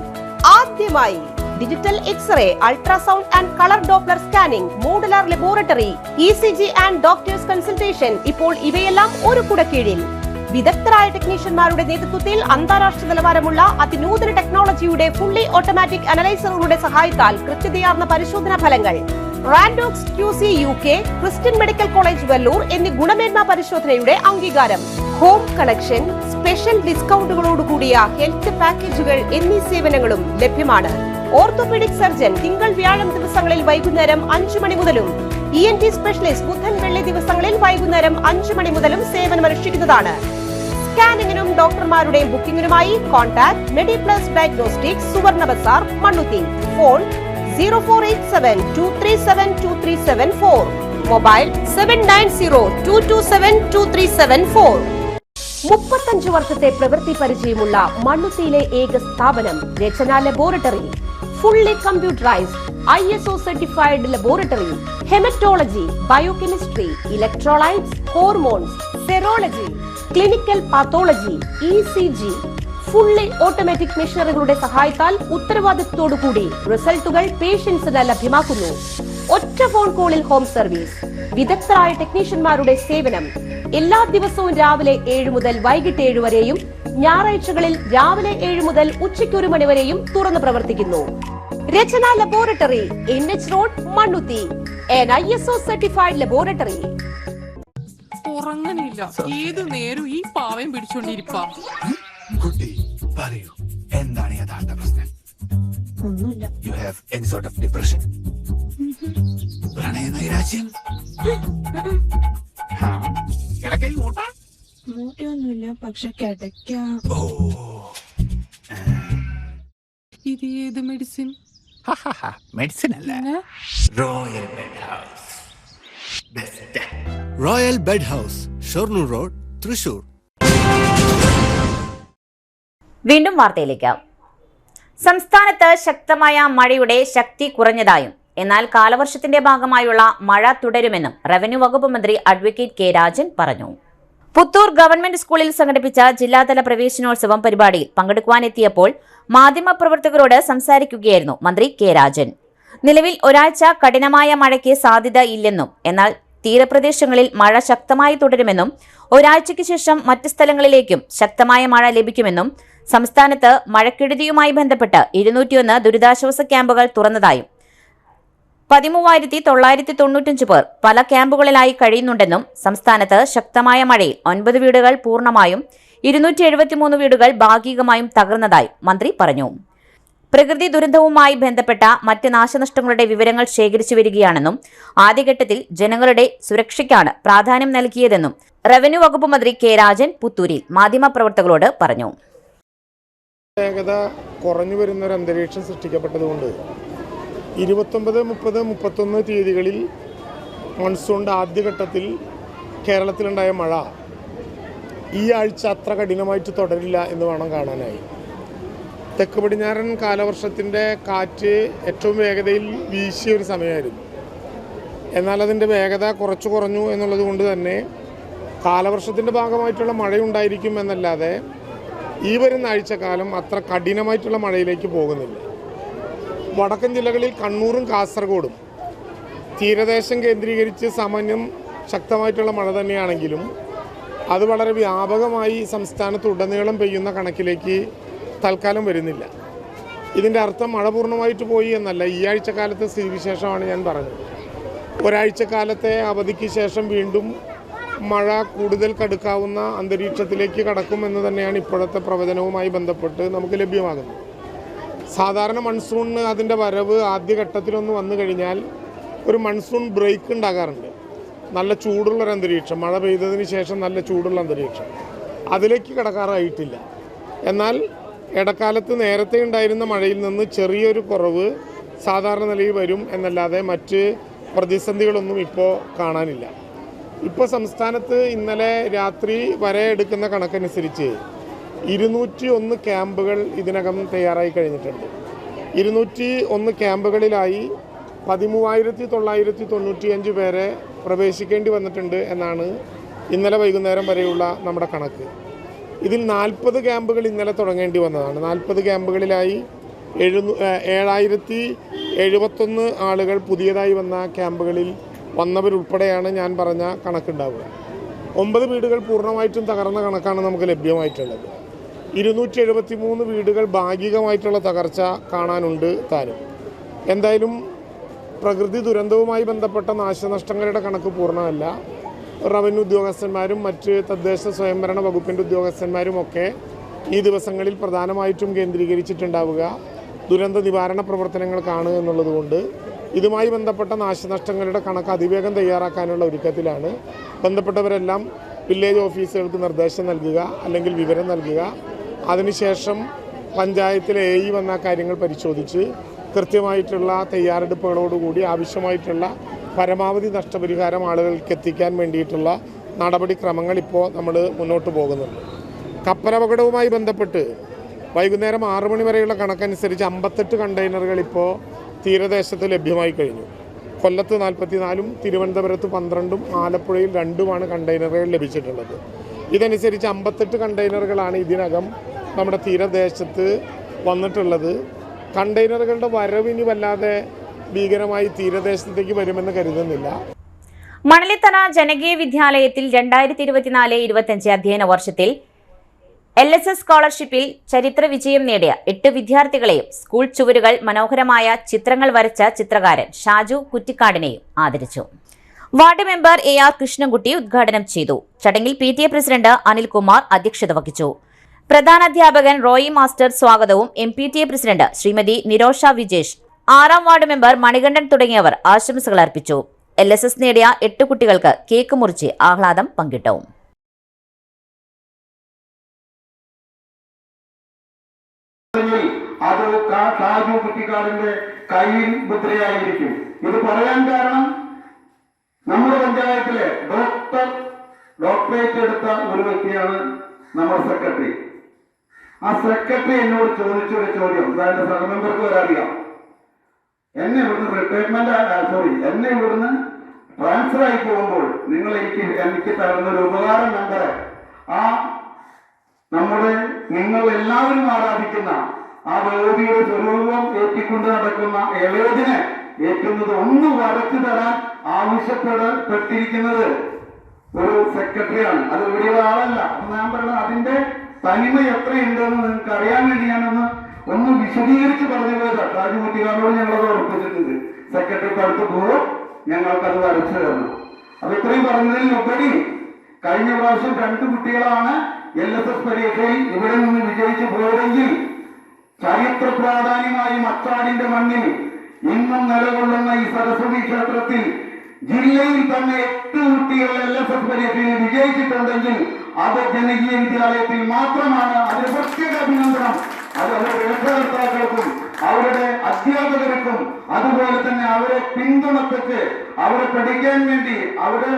Speaker 7: ആദ്യമായി digital x ray, ultrasound and colour Doppler scanning, modular laboratory, ECG and doctors consultation. ഇപ്പോൾ ഇവയെല്ലാം ഒരു കുടക്കീഴിൽ. വിദഗ്ധരായ ടെക്നീഷ്യന്മാരുടെ നേതൃത്വത്തിൽ അന്താരാഷ്ട്ര നിലവാരമുള്ള അതിനൂതന ടെക്നോളജിയുടെ ഫുള്ളി ഓട്ടോമാറ്റിക് അനലൈസറുകളുടെ സഹായത്താൽ കൃത്യതയാർന്ന പരിശോധനാ ഫലങ്ങൾ. റാൻഡോക്സ് QC UK, Christian medical college Vellore എന്നീ ഗുണമേന്മ പരിശോധനയുടെ അംഗീകാരം. ഹോം കളക്ഷൻ, സ്പെഷ്യൽ ഡിസ്കൗണ്ടുകളോടുകൂടിയ ഹെൽത്ത് പാക്കേജുകൾ എന്നീ സേവനങ്ങളും ലഭ്യമാണ്. ഓർത്തോപീഡിക് സർജൻ തിങ്കൾ, വ്യാഴം ദിവസങ്ങളിൽ വൈകുന്നേരം 5 മണി മുതലും ENT സ്പെഷ്യലിസ്റ്റ് ബുധൻ, വെള്ളി ദിവസങ്ങളിൽ വൈകുന്നേരം 5 മണി മുതലും സേവനമനുഷ്ഠിക്കുന്നതാണ്. സ്കാനിങ്ങിനും ഡോക്ടർമാരുടെ ബുക്കിംഗിനുമായി കോൺടാക്ട് MediPlus Diagnostics, സുവർണ ബസാർ, മണ്ണുത്തി. Phone 0487237237 mobile 7902272374. 35 വർഷത്തെ പ്രവൃത്തി പരിചയമുള്ള മണ്ണുത്തിയിലെ ഏക സ്ഥാപനം Rachana laboratory. Fully computerised ISO certified laboratory. Haematology, biochemistry, electrolytes, hormones, serology, clinical pathology, ECG. Fully automatic മെഷീനറികളുടെ സഹായത്താൽ ഉത്തരവാദിത്വത്തോടുകൂടി റിസൾട്ടുകൾ പേഷ്യൻസിന് ലഭ്യമാക്കുന്നു. ഒറ്റ ഫോൺ കോളിൽ ഹോം സർവീസ്. വിദഗ്ധരായ ടെക്നീഷ്യന്മാരുടെ സേവനം. എല്ലാ ദിവസവും രാവിലെ 7 മുതൽ വൈകിട്ട് 7 വരെയും ഞായറാഴ്ചകളിൽ രാവിലെ 7 മുതൽ ഉച്ചയ്ക്ക് 1 മണി വരെയും തുറന്നു പ്രവർത്തിക്കുന്നു. Rachana laboratory, NH road, Mannuthy. an ISO certified laboratory.
Speaker 8: ഉറങ്ങണില്ല, ഏത് നേരം ഈ പാവം പിടിച്ചോണ്ടിരിപ്പാ.
Speaker 9: കുട്ടി പറയൂ, എന്താണ് യഥാർത്ഥ പ്രശ്നം?
Speaker 7: ഒന്നുമില്ല.
Speaker 9: You have any sort of depression? പ്രണയ നൈരാശ്യം? കിടക്കയിൽ
Speaker 7: മൂട്ടയൊന്നുമില്ല, പക്ഷെ കിടക്കാം.
Speaker 9: ഓ,
Speaker 8: ഇത് ഏത് മെഡിസിൻ?
Speaker 9: മെഡിസിൻ അല്ല, royal bed house. Best royal bed house, Shoranur road, Thrissur.
Speaker 1: വീണ്ടും വാർത്തയിലേക്ക്. സംസ്ഥാനത്ത് ശക്തമായ മഴയുടെ ശക്തി കുറഞ്ഞതായും എന്നാൽ കാലവർഷത്തിന്റെ ഭാഗമായുള്ള മഴ തുടരുമെന്നും റവന്യൂ വകുപ്പ് മന്ത്രി അഡ്വക്കേറ്റ് കെ രാജൻ പറഞ്ഞു. പുത്തൂർ ഗവൺമെന്റ് സ്കൂളിൽ സംഘടിപ്പിച്ച ജില്ലാതല പ്രവേശനോത്സവം പരിപാടിയിൽ പങ്കെടുക്കുവാനെത്തിയപ്പോൾ മാധ്യമപ്രവർത്തകരോട് സംസാരിക്കുകയായിരുന്നു മന്ത്രി കെ രാജൻ. നിലവിൽ ഒരാഴ്ച കഠിനമായ മഴയ്ക്ക് സാധ്യത ഇല്ലെന്നും എന്നാൽ തീരപ്രദേശങ്ങളിൽ മഴ ശക്തമായി തുടരുമെന്നും ഒരാഴ്ചയ്ക്ക് ശേഷം മറ്റ് സ്ഥലങ്ങളിലേക്കും ശക്തമായ മഴ ലഭിക്കുമെന്നും സംസ്ഥാനത്ത് മഴക്കെടുതിയുമായി ബന്ധപ്പെട്ട് 201 ദുരിതാശ്വാസ ക്യാമ്പുകൾ തുറന്നതായും 13,995 പേർ പല ക്യാമ്പുകളിലായി കഴിയുന്നുണ്ടെന്നും സംസ്ഥാനത്ത് ശക്തമായ മഴയിൽ 9 വീടുകൾ പൂർണ്ണമായും 273 വീടുകൾ ഭാഗികമായും തകർന്നതായും മന്ത്രി പറഞ്ഞു. പ്രകൃതി ദുരന്തവുമായി ബന്ധപ്പെട്ട മറ്റ് നാശനഷ്ടങ്ങളുടെ വിവരങ്ങൾ ശേഖരിച്ചു വരികയാണെന്നും ആദ്യഘട്ടത്തിൽ ജനങ്ങളുടെ സുരക്ഷയ്ക്കാണ് പ്രാധാന്യം നൽകിയതെന്നും റവന്യൂ വകുപ്പ് മന്ത്രി കെ രാജൻ പുത്തൂരിൽ മാധ്യമപ്രവർത്തകരോട് പറഞ്ഞു.
Speaker 2: വേഗത കുറഞ്ഞു വരുന്ന ഒരു അന്തരീക്ഷം സൃഷ്ടിക്കപ്പെട്ടതുകൊണ്ട് 29, 30, 31 തീയതികളിൽ മൺസൂണിൻ്റെ ആദ്യഘട്ടത്തിൽ കേരളത്തിലുണ്ടായ മഴ ഈ ആഴ്ച അത്ര കഠിനമായിട്ട് തുടരില്ല എന്ന് വേണം കാണാനായി. തെക്ക് പടിഞ്ഞാറൻ കാലവർഷത്തിൻ്റെ കാറ്റ് ഏറ്റവും വേഗതയിൽ വീശിയ ഒരു സമയമായിരുന്നു. എന്നാൽ അതിൻ്റെ വേഗത കുറഞ്ഞു എന്നുള്ളത് കൊണ്ട് തന്നെ കാലവർഷത്തിൻ്റെ ഭാഗമായിട്ടുള്ള മഴയുണ്ടായിരിക്കും എന്നല്ലാതെ ഈ വരുന്ന ആഴ്ചക്കാലം അത്ര കഠിനമായിട്ടുള്ള മഴയിലേക്ക് പോകുന്നില്ല. വടക്കൻ ജില്ലകളിൽ കണ്ണൂരും കാസർഗോഡും തീരദേശം കേന്ദ്രീകരിച്ച് സാമാന്യം ശക്തമായിട്ടുള്ള മഴ തന്നെയാണെങ്കിലും അത് വളരെ വ്യാപകമായി സംസ്ഥാനത്തുടനീളം പെയ്യുന്ന കണക്കിലേക്ക് തൽക്കാലം വരുന്നില്ല. ഇതിൻ്റെ അർത്ഥം മഴ പൂർണ്ണമായിട്ട് പോയി എന്നല്ല. ഈ ആഴ്ചക്കാലത്തെ സ്ഥിതിവിശേഷമാണ് ഞാൻ പറഞ്ഞത്. ഒരാഴ്ചക്കാലത്തെ അവധിക്ക് ശേഷം വീണ്ടും മഴ കൂടുതൽ കടുക്കാവുന്ന അന്തരീക്ഷത്തിലേക്ക് കടക്കുമെന്ന് തന്നെയാണ് ഇപ്പോഴത്തെ പ്രവചനവുമായി ബന്ധപ്പെട്ട് നമുക്ക് ലഭ്യമാകുന്നത്. സാധാരണ മൺസൂണിന് അതിൻ്റെ വരവ് ആദ്യഘട്ടത്തിലൊന്ന് വന്നു കഴിഞ്ഞാൽ ഒരു മൺസൂൺ ബ്രേക്ക് ഉണ്ടാകാറുണ്ട്. നല്ല ചൂടുള്ളൊരു അന്തരീക്ഷം, മഴ പെയ്തതിന് ശേഷം നല്ല ചൂടുള്ള അന്തരീക്ഷം, അതിലേക്ക് കടക്കാറായിട്ടില്ല. എന്നാൽ ഇടക്കാലത്ത് നേരത്തെ ഉണ്ടായിരുന്ന മഴയിൽ നിന്ന് ചെറിയൊരു കുറവ് സാധാരണ നിലയിൽ വരും എന്നല്ലാതെ മറ്റ് പ്രതിസന്ധികളൊന്നും ഇപ്പോൾ കാണാനില്ല. ഇപ്പോൾ സംസ്ഥാനത്ത് ഇന്നലെ രാത്രി വരെ എടുക്കുന്ന കണക്കനുസരിച്ച് 201 ക്യാമ്പുകൾ ഇതിനകം തയ്യാറായി കഴിഞ്ഞിട്ടുണ്ട്. 201 ക്യാമ്പുകളിലായി 13,995 പേരെ പ്രവേശിക്കേണ്ടി വന്നിട്ടുണ്ട് എന്നാണ് ഇന്നലെ വൈകുന്നേരം വരെയുള്ള നമ്മുടെ കണക്ക്. ഇതിൽ 40 ക്യാമ്പുകൾ ഇന്നലെ തുടങ്ങേണ്ടി വന്നതാണ്. 40 ക്യാമ്പുകളിലായി 7,071 ആളുകൾ പുതിയതായി വന്ന ക്യാമ്പുകളിൽ വന്നവരുൾപ്പെടെയാണ് ഞാൻ പറഞ്ഞ കണക്കുണ്ടാവുക. 9 വീടുകൾ പൂർണ്ണമായിട്ടും തകർന്ന കണക്കാണ് നമുക്ക് ലഭ്യമായിട്ടുള്ളത്. 273 വീടുകൾ ഭാഗികമായിട്ടുള്ള തകർച്ച കാണാനുണ്ട് താനും. എന്തായാലും പ്രകൃതി ദുരന്തവുമായി ബന്ധപ്പെട്ട നാശനഷ്ടങ്ങളുടെ കണക്ക് പൂർണ്ണമല്ല. റവന്യൂ ഉദ്യോഗസ്ഥന്മാരും മറ്റ് തദ്ദേശ സ്വയംഭരണ വകുപ്പിൻ്റെ ഉദ്യോഗസ്ഥന്മാരുമൊക്കെ ഈ ദിവസങ്ങളിൽ പ്രധാനമായിട്ടും കേന്ദ്രീകരിച്ചിട്ടുണ്ടാവുക ദുരന്ത നിവാരണ പ്രവർത്തനങ്ങൾക്കാണ് എന്നുള്ളതുകൊണ്ട് ഇതുമായി ബന്ധപ്പെട്ട നാശനഷ്ടങ്ങളുടെ കണക്ക് അതിവേഗം തയ്യാറാക്കാനുള്ള ഒരുക്കത്തിലാണ്. ബന്ധപ്പെട്ടവരെല്ലാം വില്ലേജ് ഓഫീസുകൾക്ക് നിർദ്ദേശം നൽകുക, അല്ലെങ്കിൽ വിവരം നൽകുക. അതിനുശേഷം പഞ്ചായത്തിലെ AE വന്ന കാര്യങ്ങൾ പരിശോധിച്ച് കൃത്യമായിട്ടുള്ള തയ്യാറെടുപ്പുകളോടുകൂടി ആവശ്യമായിട്ടുള്ള പരമാവധി നഷ്ടപരിഹാരം ആളുകൾക്ക് എത്തിക്കാൻ വേണ്ടിയിട്ടുള്ള നടപടിക്രമങ്ങൾ ഇപ്പോൾ നമ്മൾ മുന്നോട്ട് പോകുന്നുണ്ട്. കപ്പലപകടവുമായി ബന്ധപ്പെട്ട് വൈകുന്നേരം 6 മണി വരെയുള്ള കണക്കനുസരിച്ച് 58 കണ്ടെയ്നറുകൾ ഇപ്പോൾ തീരദേശത്ത് ലഭ്യമായി കഴിഞ്ഞു. കൊല്ലത്ത് 44, തിരുവനന്തപുരത്ത് 12, ആലപ്പുഴയിൽ 2 കണ്ടെയ്നറുകൾ ലഭിച്ചിട്ടുള്ളത്. ഇതനുസരിച്ച് 58 കണ്ടെയ്നറുകളാണ് ഇതിനകം നമ്മുടെ തീരദേശത്ത് വന്നിട്ടുള്ളത്. കണ്ടെയ്നറുകളുടെ വരവിനി വല്ലാതെ ഭീകരമായി തീരദേശത്തേക്ക് വരുമെന്ന് കരുതുന്നില്ല.
Speaker 1: മണലിത്തറ ജനകീയ വിദ്യാലയത്തിൽ 2024-25 അധ്യയന വർഷത്തിൽ LSS സ്കോളർഷിപ്പിൽ ചരിത്ര വിജയം നേടിയ 8 വിദ്യാർത്ഥികളെയും സ്കൂൾ ചുവരുകൾ മനോഹരമായ ചിത്രങ്ങൾ വരച്ച ചിത്രകാരൻ ഷാജു കുറ്റിക്കാടിനെയും ആദരിച്ചു. വാർഡ് മെമ്പർ AR കൃഷ്ണൻകുട്ടി ഉദ്ഘാടനം ചെയ്തു. ചടങ്ങിൽ PTA പ്രസിഡന്റ് അനിൽകുമാർ അധ്യക്ഷത വഹിച്ചു. പ്രധാനാധ്യാപകൻ റോയി മാസ്റ്റർ സ്വാഗതവും MPTA president Shrimati Nirosha Vijesh, 6ാം ward member Manikandan തുടങ്ങിയവർ ആശംസകൾ അർപ്പിച്ചു. LSS നേടിയ 8 കുട്ടികൾക്ക് കേക്ക് മുറിച്ച് ആഹ്ലാദം പങ്കിട്ടു.
Speaker 10: അത് ഷാജു കുറ്റിക്കാടിന്റെ കയ്യിൽ മുദ്രയായിരിക്കും. ഇത് പറയാൻ കാരണം നമ്മുടെ പഞ്ചായത്തിലെ ഡോക്ടറേറ്റ് എടുത്ത ഒരു വ്യക്തിയാണ് നമ്മുടെ സെക്രട്ടറി. ആ സെക്രട്ടറി എന്നോട് ചോദിച്ചൊരു ചോദ്യം, അതായത് സഹമെമ്പർക്ക് വരാറിയാം, എന്നെ ഇവിടുന്ന് ട്രാൻസ്ഫർ ആയി പോകുമ്പോൾ നിങ്ങൾ എനിക്ക് തരുന്ന ഒരു ഉപകാരം നമ്പർ നിങ്ങൾ എല്ലാവരും ആരാധിക്കുന്ന ആ ഭഗവതിയുടെ സ്വരൂപം ഏറ്റിക്കൊണ്ട് നടക്കുന്ന ഇളയതിനെ ഏറ്റുന്നത് ഒന്ന് വരച്ചു തരാൻ ആവശ്യപ്പെട്ടിരിക്കുന്നത് ഒരു സെക്രട്ടറിയാണ്. അത് ഇവിടെയുള്ള ആളല്ല. ഞാൻ പറയുന്നത് അതിന്റെ തനിമ എത്രയുണ്ടെന്ന് നിങ്ങൾക്ക് അറിയാൻ വേണ്ടി ഒന്ന് വിശദീകരിച്ച് പറഞ്ഞു പോയതാ. ഷാജി കുട്ടിക്കാരോട് ഞങ്ങളത് ഉറപ്പിച്ചിട്ടുണ്ട്. സെക്രട്ടറിക്ക് അടുത്ത് പോകും, ഞങ്ങൾക്കത് വരച്ചു തരണം. അത് ഇത്രയും പറഞ്ഞതിലുപരി കഴിഞ്ഞ പ്രാവശ്യം 2 കുട്ടികളാണ് LSS പരീക്ഷയിൽ ഇവിടെ നിന്ന് വിജയിച്ചു പോയതെങ്കിൽ ചരിത്ര പ്രാധാന്യമായി മച്ചാടിന്റെ മണ്ണിൽ ഇന്നും നിലകൊള്ളുന്ന ഈ സരസ്വതി ക്ഷേത്രത്തിൽ ജില്ലയിൽ തന്നെ 8 കുട്ടികൾ LSS പരീക്ഷയിൽ വിജയിച്ചിട്ടുണ്ടെങ്കിൽ അത് ജനകീയ വിദ്യാലയത്തിൽ മാത്രമാണ്. അതിന് പ്രത്യേക അഭിനന്ദനം. അത് അവരുടെ രക്ഷകർത്താക്കൾക്കും അവരുടെ അധ്യാപകർക്കും അതുപോലെ തന്നെ അവരെ പിന്തുണപ്പെട്ട് അവരെ പഠിക്കാൻ വേണ്ടി അവർക്ക്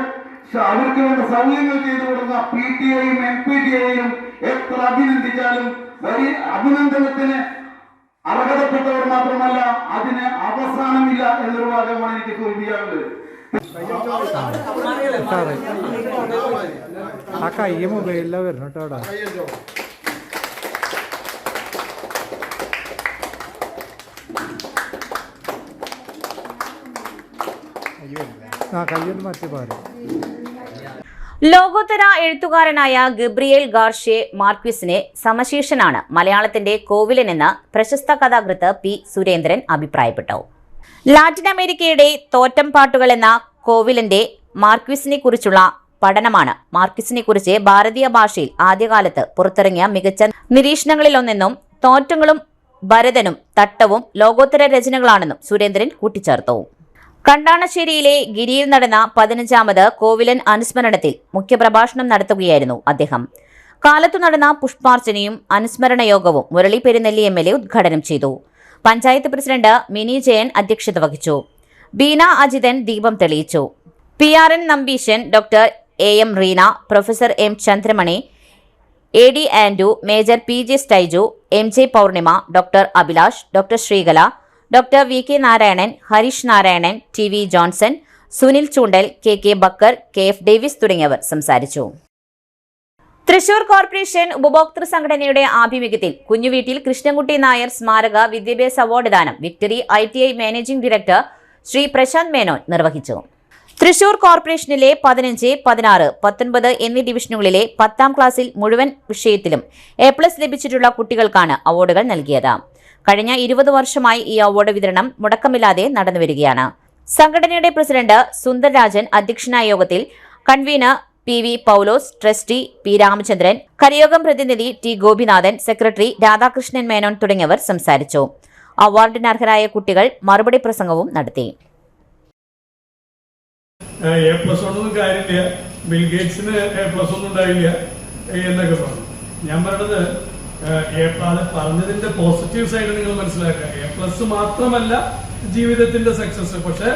Speaker 10: വേണ്ട സൗകര്യങ്ങൾ ചെയ്തു കൊടുക്കുന്ന PTA-യും MPTA-യും എത്ര അഭിനന്ദിച്ചാലും വലിയ അഭിനന്ദനത്തിന് അർഹതപ്പെട്ടവർ മാത്രമല്ല, അതിന് അവസാനമില്ല എന്നൊരു വാദമാണ് എനിക്ക് സൂചിപ്പിക്കാറുള്ളത്.
Speaker 11: ആ കയ്യ മൊബൈലിലാ വരണം കേട്ടോ. കയ്യൊന്ന് മറ്റേ പാടും.
Speaker 1: ലോകോത്തര എഴുത്തുകാരനായ ഗബ്രിയേൽ ഗാർഷ്യ മാർക്വിസിനെ സമശീർഷനാണ് മലയാളത്തിന്റെ കോവിലൻ എന്ന് പ്രശസ്ത കഥാകൃത്ത് P. സുരേന്ദ്രൻ അഭിപ്രായപ്പെട്ടു. ലാറ്റിൻ അമേരിക്കയുടെ തോറ്റം പാട്ടുകൾ എന്ന കോവിലന്റെ മാർക്വിസിനെ കുറിച്ചുള്ള പഠനമാണ് മാർക്വിസിനെ കുറിച്ച് ഭാരതീയ ഭാഷയിൽ ആദ്യകാലത്ത് പുറത്തിറങ്ങിയ മികച്ച നിരീക്ഷണങ്ങളിലൊന്നെന്നും തോറ്റങ്ങളും ഭരതനും തട്ടവും ലോകോത്തര രചനകളാണെന്നും സുരേന്ദ്രൻ കൂട്ടിച്ചേർത്തു. കണ്ടാണശ്ശേരിയിലെ ഗിരിയിൽ നടന്ന 15ാമത് കോവിലൻ അനുസ്മരണത്തിൽ മുഖ്യപ്രഭാഷണം നടത്തുകയായിരുന്നു അദ്ദേഹം. കാലത്തു നടന്ന പുഷ്പാർച്ചനയും അനുസ്മരണ യോഗവും മുരളി പെരുന്നെല്ലി MLA ഉദ്ഘാടനം ചെയ്തു. പഞ്ചായത്ത് പ്രസിഡന്റ് മിനി ജയൻ അധ്യക്ഷത വഹിച്ചു. ബീന അജിതൻ ദീപം തെളിയിച്ചു. PRN Nambeesan, doctor AM Reena, professor M Chandramani, AD Andu, major PG Stiju, MJ Pournima, doctor Abhilash, doctor Sreekala, doctor VK Narayanan, Harish Narayanan, TV Johnson, Sunil Choondal, KK Bakkar, KF Davis തുടങ്ങിയവർ സംസാരിച്ചു. തൃശൂർ കോർപ്പറേഷൻ ഉപഭോക്തൃ സംഘടനയുടെ ആഭിമുഖ്യത്തിൽ കുഞ്ഞുവീട്ടിൽ കൃഷ്ണൻകുട്ടി നായർ സ്മാരക വിദ്യാഭ്യാസ അവാർഡ് ദാനം victory ITI managing director Shri Prashanth Menon നിർവഹിച്ചു. തൃശൂർ കോർപ്പറേഷനിലെ 15, 16, 19 എന്നീ ഡിവിഷനുകളിലെ 10ാം ക്ലാസ്സിൽ മുഴുവൻ വിഷയത്തിലും A+ ലഭിച്ചിട്ടുള്ള കുട്ടികൾക്കാണ് അവാർഡുകൾ നൽകിയത്. കഴിഞ്ഞ 20 വർഷമായി ഈ അവാർഡ് വിതരണം മുടക്കമില്ലാതെ നടന്നുവരികയാണ്. സംഘടനയുടെ പ്രസിഡന്റ് സുന്ദർരാജൻ അധ്യക്ഷനായ യോഗത്തിൽ കൺവീനർ PV പൗലോസ്, ട്രസ്റ്റി P രാമചന്ദ്രൻ, കരയോഗം പ്രതിനിധി T ഗോപിനാഥൻ, സെക്രട്ടറി രാധാകൃഷ്ണൻ മേനോൻ തുടങ്ങിയവർ സംസാരിച്ചു. അവാർഡിന് അർഹരായ കുട്ടികൾ മറുപടി പ്രസംഗവും നടത്തി.
Speaker 12: A+ ഒന്നും കാര്യമില്ല, ബിൽഗേറ്റ്സിന് A+ ഒന്നും ഉണ്ടായില്ല എന്നൊക്കെ പറഞ്ഞു. ഞാൻ പറഞ്ഞത് പറഞ്ഞതിന്റെ പോസിറ്റീവ് സൈഡ് നിങ്ങൾ മനസ്സിലാക്കുക. A+ മാത്രമല്ല ജീവിതത്തിന്റെ സക്സസ്. പക്ഷെ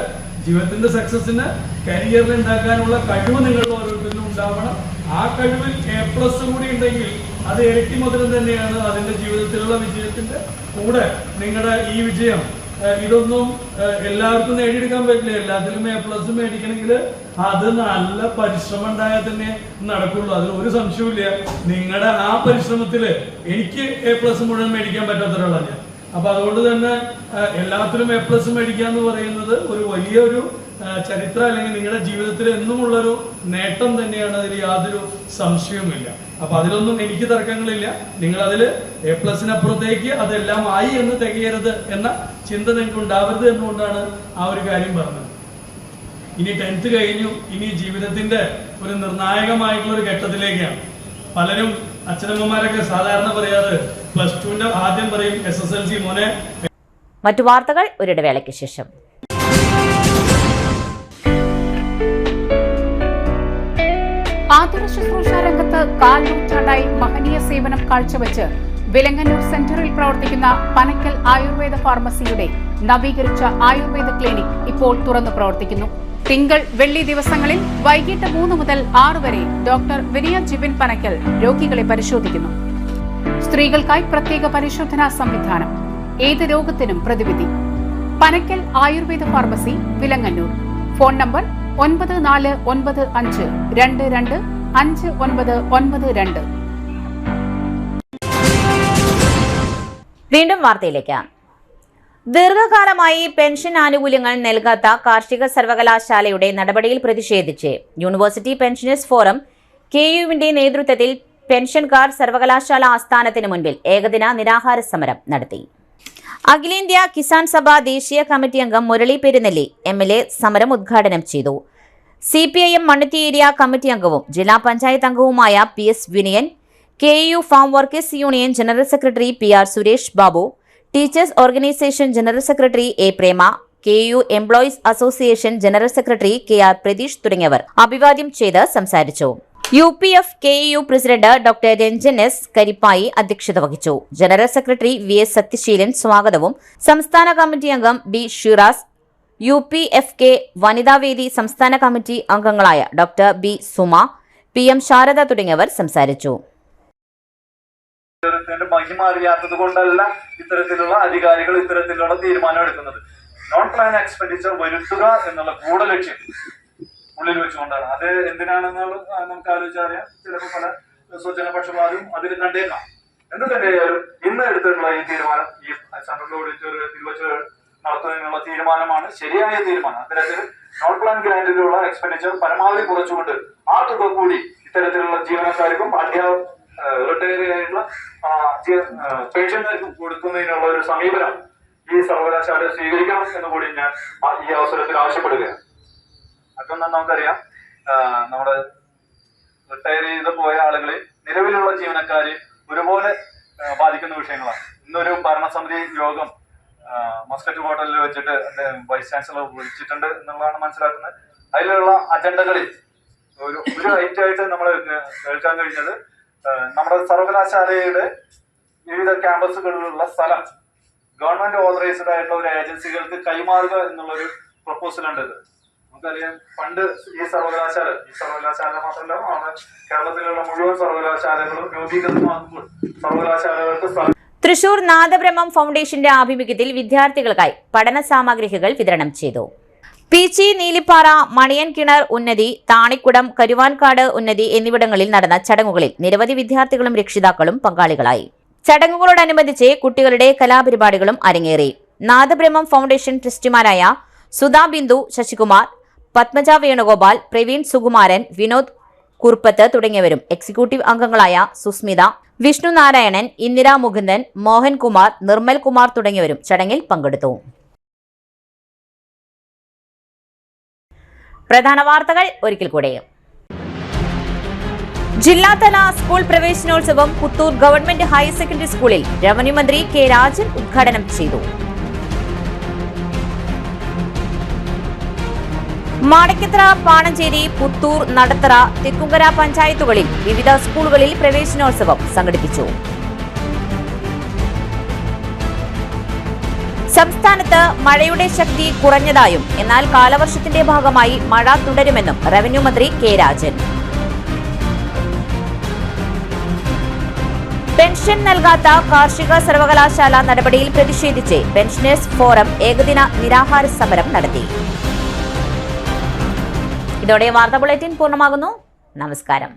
Speaker 12: ജീവിതത്തിന്റെ സക്സസിന് കരിയറിൽ ഉണ്ടാക്കാനുള്ള കഴിവ് നിങ്ങളുടെ ഓരോരുത്തരും ഉണ്ടാവണം. ആ കഴിവിൽ A+ കൂടി ഉണ്ടെങ്കിൽ അത് ഇരട്ടി മധുരം തന്നെയാണ് അതിന്റെ ജീവിതത്തിലുള്ള വിജയത്തിന്റെ കൂടെ. നിങ്ങളുടെ ഈ വിജയം ഇതൊന്നും എല്ലാവർക്കും നേടിയെടുക്കാൻ പറ്റില്ല. എല്ലാത്തിലും A+ മേടിക്കണമെങ്കിൽ അത് നല്ല പരിശ്രമം ഉണ്ടായാൽ തന്നെ നടക്കുള്ളൂ. അതിൽ ഒരു സംശയമില്ല. നിങ്ങളുടെ ആ പരിശ്രമത്തില് എനിക്ക് A+ മുഴുവൻ മേടിക്കാൻ പറ്റാത്ത ഒരാളാണ് ഞാൻ. അപ്പൊ അതുകൊണ്ട് തന്നെ എല്ലാത്തിലും A+ മേടിക്കുക എന്ന് പറയുന്നത് ഒരു വലിയൊരു ചരിത്രം അല്ലെങ്കിൽ നിങ്ങളുടെ ജീവിതത്തിൽ എന്നുമുള്ളൊരു നേട്ടം തന്നെയാണ്. അതിൽ യാതൊരു സംശയവുമില്ല. അപ്പൊ അതിലൊന്നും എനിക്ക് തർക്കങ്ങളില്ല. നിങ്ങൾ അതില് A+നപ്പുറത്തേക്ക് അതെല്ലാം ആയി എന്ന് തികയരുത് എന്ന ചിന്ത നിങ്ങൾക്ക് ഉണ്ടാവരുത് എന്നുകൊണ്ടാണ് ആ ഒരു കാര്യം പറഞ്ഞത്. ഇനി 10th കഴിഞ്ഞു. ഇനി ജീവിതത്തിന്റെ ഒരു നിർണായകമായിട്ടുള്ള ഒരു ഘട്ടത്തിലേക്കാണ്. പലരും അച്ഛനമ്മമാരൊക്കെ സാധാരണ പറയാറ് +2ന്റെ ആദ്യം പറയും SSLC മോനെ.
Speaker 1: മറ്റു വാർത്തകൾ ഒരിടവേളയ്ക്ക് ശേഷം.
Speaker 13: ആതുര ശുശ്രൂഷ രംഗത്ത് 4 നൂറ്റാണ്ടായി മഹനീയ സേവനം കാഴ്ചവെച്ച് വിലങ്ങന്നൂർ സെന്ററിൽ പ്രവർത്തിക്കുന്ന പനക്കൽ ആയുർവേദ ഫാർമസിയുടെ നവീകരിച്ച ആയുർവേദ ക്ലിനിക് ഇപ്പോൾ തുറന്നു പ്രവർത്തിക്കുന്നു. തിങ്കൾ, വെള്ളി ദിവസങ്ങളിൽ വൈകിട്ട് 3 മുതൽ 6 വരെ ഡോക്ടർ വിനയ ജിബിൻ പനക്കൽ രോഗികളെ പരിശോധിക്കുന്നു. സ്ത്രീകൾക്കായി പ്രത്യേക പരിശോധനാ സംവിധാനം, ഏത് രോഗത്തിനും പ്രതിവിധി. Panakkal Ayurveda pharmacy, Vilangannur. Phone number 9495225992.
Speaker 1: വീണ്ടും വാർത്തയിലേക്ക്. ദീർഘകാലമായി പെൻഷൻ ആനുകൂല്യങ്ങൾ നൽകാത്ത കാർഷിക സർവകലാശാലയുടെ നടപടിയിൽ പ്രതിഷേധിച്ച് യൂണിവേഴ്സിറ്റി പെൻഷനേഴ്സ് ഫോറം KUവിന്റെ നേതൃത്വത്തിൽ പെൻഷൻകാർ സർവകലാശാല ആസ്ഥാനത്തിന് മുൻപിൽ ഏകദിന നിരാഹാര സമരം നടത്തി. അഖിലേന്ത്യാ കിസാൻ സഭ ദേശീയ കമ്മിറ്റി അംഗം മുരളി പെരുന്നെല്ലി MLA സമരം ഉദ്ഘാടനം ചെയ്തു. CPIM മണ്ണുത്തി ഏരിയ കമ്മിറ്റി അംഗവും ജില്ലാ പഞ്ചായത്ത് അംഗവുമായ PS Vinayan, KU farm workers union general secretary PR Suresh Babu, teachers organisation general secretary A Prema, KU employees association general secretary KR Pratheesh തുടങ്ങിയവർ അഭിവാദ്യം ചെയ്ത് സംസാരിച്ചു. UPF KU president doctor Ranjan S Karippayi അധ്യക്ഷത വഹിച്ചു. ജനറൽ സെക്രട്ടറി VS സത്യശീലൻ സ്വാഗതവും സംസ്ഥാന കമ്മിറ്റി അംഗം B ഷിറാസ്, UPFK വനിതാവേദി സംസ്ഥാന കമ്മിറ്റി അംഗങ്ങളായ doctor B Suma, PM Sharada തുടങ്ങിയവർ സംസാരിച്ചു.
Speaker 14: മഹിമ അറിയാത്തത് കൊണ്ടല്ല ഇത്തരത്തിലുള്ള അധികാരികൾ ഇത്തരത്തിലുള്ള തീരുമാനം എടുക്കുന്നത്. നോൺ പ്ലാൻ എക്സ്പെൻഡിച്ചർ വരുത്തുക എന്നുള്ള ഗൂഢലക്ഷ്യം ഉള്ളിൽ വെച്ചുകൊണ്ടാണ്. അത് എന്തിനാണെന്നുള്ളത് നമുക്ക് ആലോചിച്ചറിയാം. ചിലപ്പോൾ പല സ്വജനപക്ഷപാതവും അതിൽ കണ്ടേക്കാം. എന്ത് തന്നെയായാലും ഇന്ന് എടുത്തിട്ടുള്ള ഈ തീരുമാനം ഈ സെൻട്രൽ ഓഡിറ്റോറിയത്തിൽ വെച്ച് നടത്തുന്നതിനുള്ള തീരുമാനമാണ് ശരിയായ തീരുമാനം. അത്തരത്തിൽ നോൺ പ്ലാൻ ഗ്രാന്റിലുള്ള എക്സ്പെൻഡിച്ചർ പരമാവധി കുറച്ചുകൊണ്ട് ആ തുക കൂടി ഇത്തരത്തിലുള്ള ജീവനക്കാർക്കും റിട്ടയർ ആയിട്ടുള്ള പെൻഷൻകാർക്കും കൊടുക്കുന്നതിനുള്ള ഒരു സമീപനം ഈ സർവകലാശാല സ്വീകരിക്കണം എന്ന് കൂടി ഞാൻ ഈ അവസരത്തിൽ ആവശ്യപ്പെടുകയാണ്. മറ്റൊന്നും നമുക്കറിയാം, നമ്മുടെ റിട്ടയർ ചെയ്ത് പോയ ആളുകളെ നിലവിലുള്ള ജീവനക്കാരെ ഒരുപോലെ ബാധിക്കുന്ന വിഷയങ്ങളാണ്. ഇന്നൊരു ഭരണസമിതി യോഗം മസ്കറ്റ് ഹോട്ടലിൽ വെച്ചിട്ട് വൈസ് ചാൻസലർ വിളിച്ചിട്ടുണ്ട് എന്നുള്ളതാണ് മനസ്സിലാക്കുന്നത്. അതിലുള്ള അജണ്ടകളിൽ ഒരു ഐറ്റമായിട്ട് നമ്മൾ കേൾക്കാൻ കഴിഞ്ഞത് നമ്മുടെ സർവകലാശാലയുടെ വിവിധ ക്യാമ്പസുകളിലുള്ള സ്ഥലം ഗവൺമെന്റ് ഓതറൈസ്ഡ് ആയിട്ടുള്ള ഒരു ഏജൻസികൾക്ക് കൈമാറുക എന്നുള്ളൊരു പ്രപ്പോസൽ ഉണ്ട്. നമുക്കറിയാം, പണ്ട് ഈ സർവകലാശാല മാത്രമല്ല കേരളത്തിലുള്ള മുഴുവൻ സർവകലാശാലകളും രൂപീകൃതമാകുമ്പോൾ സർവകലാശാലകൾക്ക്
Speaker 1: തൃശൂർ നാദബ്രഹ്മം ഫൗണ്ടേഷന്റെ ആഭിമുഖ്യത്തിൽ വിദ്യാർത്ഥികൾക്കായി പഠന സാമഗ്രികൾ വിതരണം ചെയ്തു. പീച്ചി, നീലിപ്പാറ, മണിയൻ കിണർ ഉന്നതി, താണിക്കുടം, കരുവാൻകാട് ഉന്നതി എന്നിവിടങ്ങളിൽ നടന്ന ചടങ്ങുകളിൽ നിരവധി വിദ്യാർത്ഥികളും രക്ഷിതാക്കളും പങ്കാളികളായി. ചടങ്ങുകളോടനുബന്ധിച്ച് കുട്ടികളുടെ കലാപരിപാടികളും അരങ്ങേറി. നാദബ്രഹ്മം ഫൗണ്ടേഷൻ ട്രസ്റ്റിമാരായ സുധാ ബിന്ദു, ശശികുമാർ, പത്മജ വേണുഗോപാൽ, പ്രവീൺ സുകുമാരൻ, വിനോദ് കുർപ്പത്ത് തുടങ്ങിയവരും എക്സിക്യൂട്ടീവ് അംഗങ്ങളായ സുസ്മിത, വിഷ്ണു നാരായണൻ, ഇന്ദിര മുകുന്ദൻ, മോഹൻകുമാർ, നിർമ്മൽ കുമാർ തുടങ്ങിയവരും ചടങ്ങിൽ പങ്കെടുത്തു. പ്രധാന വാർത്തകൾ ഒരിക്കൽ കൂടെ. ജില്ലാതല സ്കൂൾ പ്രവേശനോത്സവം പുത്തൂർ ഗവൺമെന്റ് ഹയർ സെക്കൻഡറി സ്കൂളിൽ റവന്യൂ മന്ത്രി K രാജൻ ഉദ്ഘാടനം ചെയ്തു. മാടക്കത്ര, പാണഞ്ചേരി, പുത്തൂർ, നടത്തറ, തെക്കുംകര പഞ്ചായത്തുകളിൽ വിവിധ സ്കൂളുകളിൽ പ്രവേശനോത്സവം സംഘടിപ്പിച്ചു. സംസ്ഥാനത്ത് മഴയുടെ ശക്തി കുറഞ്ഞതായും എന്നാൽ കാലവർഷത്തിന്റെ ഭാഗമായി മഴ തുടരുമെന്നും റവന്യൂ മന്ത്രി K രാജൻ. പെൻഷൻ നൽകാത്ത കാർഷിക സർവകലാശാല നടപടിയിൽ പ്രതിഷേധിച്ച് പെൻഷനേഴ്സ് ഫോറം ഏകദിന നിരാഹാര സമരം നടത്തി. ഇതോടെ വാർത്താ ബുള്ളറ്റിൻ പൂർണ്ണമാകുന്നു. നമസ്കാരം.